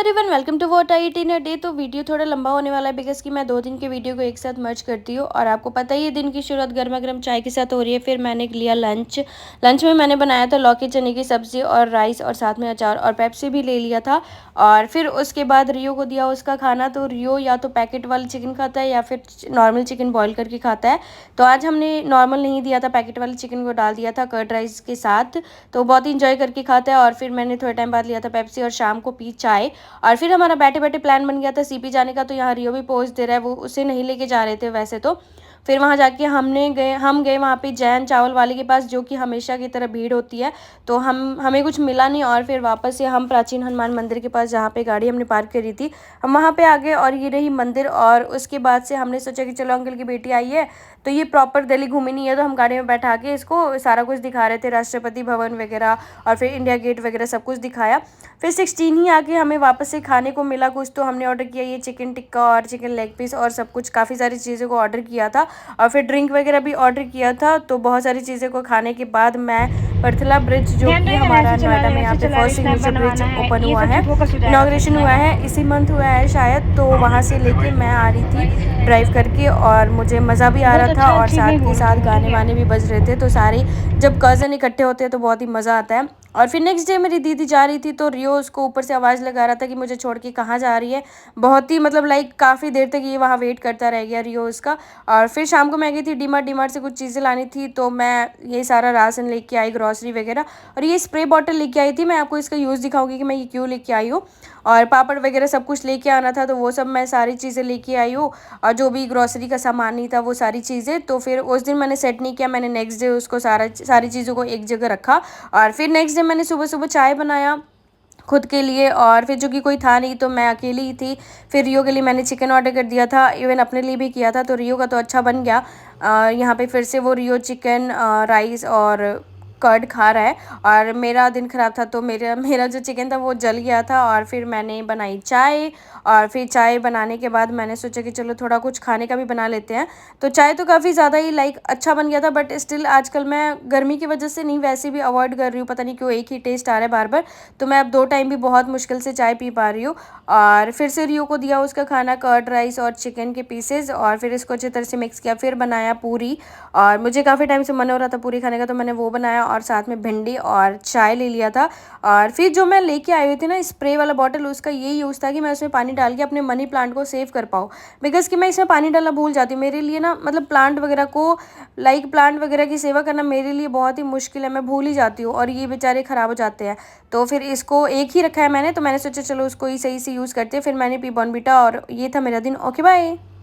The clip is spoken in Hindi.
Everyone, welcome to what I eat in a day. तो वीडियो थोड़ा लंबा होने वाला है बिकॉज कि मैं 2 दिन के वीडियो को एक साथ मर्ज करती हूँ। और आपको पता ही है, दिन की शुरुआत गर्मा गर्म चाय के साथ हो रही है। फिर मैंने लिया लंच में मैंने बनाया था लौकी चने की सब्जी और राइस और साथ में अचार और पेप्सी भी ले लिया था। और फिर उसके बाद रियो को दिया उसका खाना। तो रियो या तो पैकेट वाली चिकन खाता है या फिर नॉर्मल चिकन बॉईल करके खाता है। तो आज हमने नॉर्मल नहीं दिया था, पैकेट वाली चिकन को डाल दिया था कर्ड राइस के साथ। तो बहुत ही इंजॉय करके खाता है। और फिर मैंने थोड़े टाइम बाद लिया था पेप्सी और शाम को पी चाय। और फिर हमारा बैठे बैठे प्लान बन गया था सीपी जाने का। तो यहाँ रियो भी पोज दे रहा है, वो उसे नहीं लेके जा रहे थे वैसे तो। फिर वहाँ जाके हम गए वहाँ पे जैन चावल वाले के पास, जो कि हमेशा की तरह भीड़ होती है। तो हमें कुछ मिला नहीं। और फिर वापस से हम प्राचीन हनुमान मंदिर के पास, जहाँ पे गाड़ी हमने पार्क करी थी, हम वहाँ पे आ गए। और ये रही मंदिर। और उसके बाद से हमने सोचा कि चलो अंकल की बेटी आई है तो ये प्रॉपर दिल्ली घूमी नहीं है, तो हम गाड़ी में बैठा के इसको सारा कुछ दिखा रहे थे, राष्ट्रपति भवन वगैरह और फिर इंडिया गेट वगैरह सब कुछ दिखाया। फिर 16 ही आके हमें वापस से खाने को मिला कुछ। तो हमने ऑर्डर किया ये चिकन टिक्का और चिकन लेग पीस और सब कुछ, काफ़ी सारी चीज़ों को ऑर्डर किया था। और फिर ड्रिंक वगैरह भी ऑर्डर किया था। तो बहुत सारी चीज़ों को खाने के बाद मैं परथला ब्रिज, जो कि हमारा नोएडा में यहाँ पे फर्स्ट सिग्नेचर ब्रिज ओपन हुआ है, इनाग्रेशन हुआ है, इसी मंथ हुआ है शायद। तो वहाँ से लेके मैं आ रही थी ड्राइव करके और मुझे मज़ा भी आ रहा था और साथ के साथ गाने वाने भी बज रहे थे। तो सारे जब कज़न इकट्ठे होते हैं तो बहुत ही मज़ा आता है। और फिर नेक्स्ट डे मेरी दीदी जा रही थी तो रियो उसको ऊपर से आवाज़ लगा रहा था कि मुझे छोड़ के कहाँ जा रही है। बहुत ही मतलब लाइक काफ़ी देर तक ये वहाँ वेट करता रह गया रियो उसका। और फिर शाम को मैं गई थी डीमार्ट से कुछ चीज़ें लानी थी। तो मैं ये सारा राशन लेके आई, ग्रॉसरी वगैरह। और ये स्प्रे बॉटल लेके आई थी, मैं आपको इसका यूज़ दिखाऊंगी कि मैं ये क्यों लेके आई हूँ। और पापड़ वगैरह सब कुछ लेके आना था, तो वो सब मैं सारी चीज़ें लेके आई हूँ। और जो भी ग्रॉसरी का सामान नहीं था वो सारी चीज़ें। तो फिर उस दिन मैंने सेट नहीं किया, मैंने नेक्स्ट डे उसको सारी चीज़ों को एक जगह रखा। और फिर नेक्स्ट डे मैंने सुबह सुबह चाय बनाया खुद के लिए। और फिर जो कि कोई था नहीं तो मैं अकेली ही थी। फिर रियो के लिए मैंने चिकन ऑर्डर कर दिया था, इवन अपने लिए भी किया था। तो रियो का तो अच्छा बन गया। यहाँ पे फिर से वो रियो चिकन राइस और कर्ड खा रहा है। और मेरा दिन ख़राब था तो मेरा मेरा जो चिकन था वो जल गया था। और फिर मैंने बनाई चाय। और फिर चाय बनाने के बाद मैंने सोचा कि चलो थोड़ा कुछ खाने का भी बना लेते हैं। तो चाय तो काफ़ी ज़्यादा ही लाइक अच्छा बन गया था, बट स्टिल आजकल मैं गर्मी की वजह से नहीं, वैसे भी अवॉइड कर रही हूँ, पता नहीं क्यों एक ही टेस्ट आ रहा है बार बार। तो मैं अब 2 टाइम भी बहुत मुश्किल से चाय पी पा रही हूँ। और फिर से रियो को दिया उसका खाना, कर्ड राइस और चिकन के पीसेज। और फिर इसको अच्छी तरह से मिक्स किया, फिर बनाया पूरी। और मुझे काफ़ी टाइम से मन हो रहा था पूरी खाने का, तो मैंने वो बनाया और साथ में भिंडी और चाय ले लिया था। और फिर जो मैं लेके आई हुई थी ना स्प्रे वाला बॉटल, उसका ये यूज़ था कि मैं उसमें पानी डाल के अपने मनी प्लांट को सेव कर पाऊँ। बिकॉज़ कि मैं इसमें पानी डालना भूल जाती हूँ। मेरे लिए ना मतलब प्लांट वगैरह को लाइक प्लांट वगैरह की सेवा करना मेरे लिए बहुत ही मुश्किल है, मैं भूल ही जाती हूँ और ये बेचारे ख़राब हो जाते हैं। तो फिर इसको एक ही रखा है मैंने, तो मैंने सोचा चलो उसको ही सही से यूज़ करते हैं। फिर मैंने पी बॉर्नवीटा और ये था मेरा दिन। Okay bye.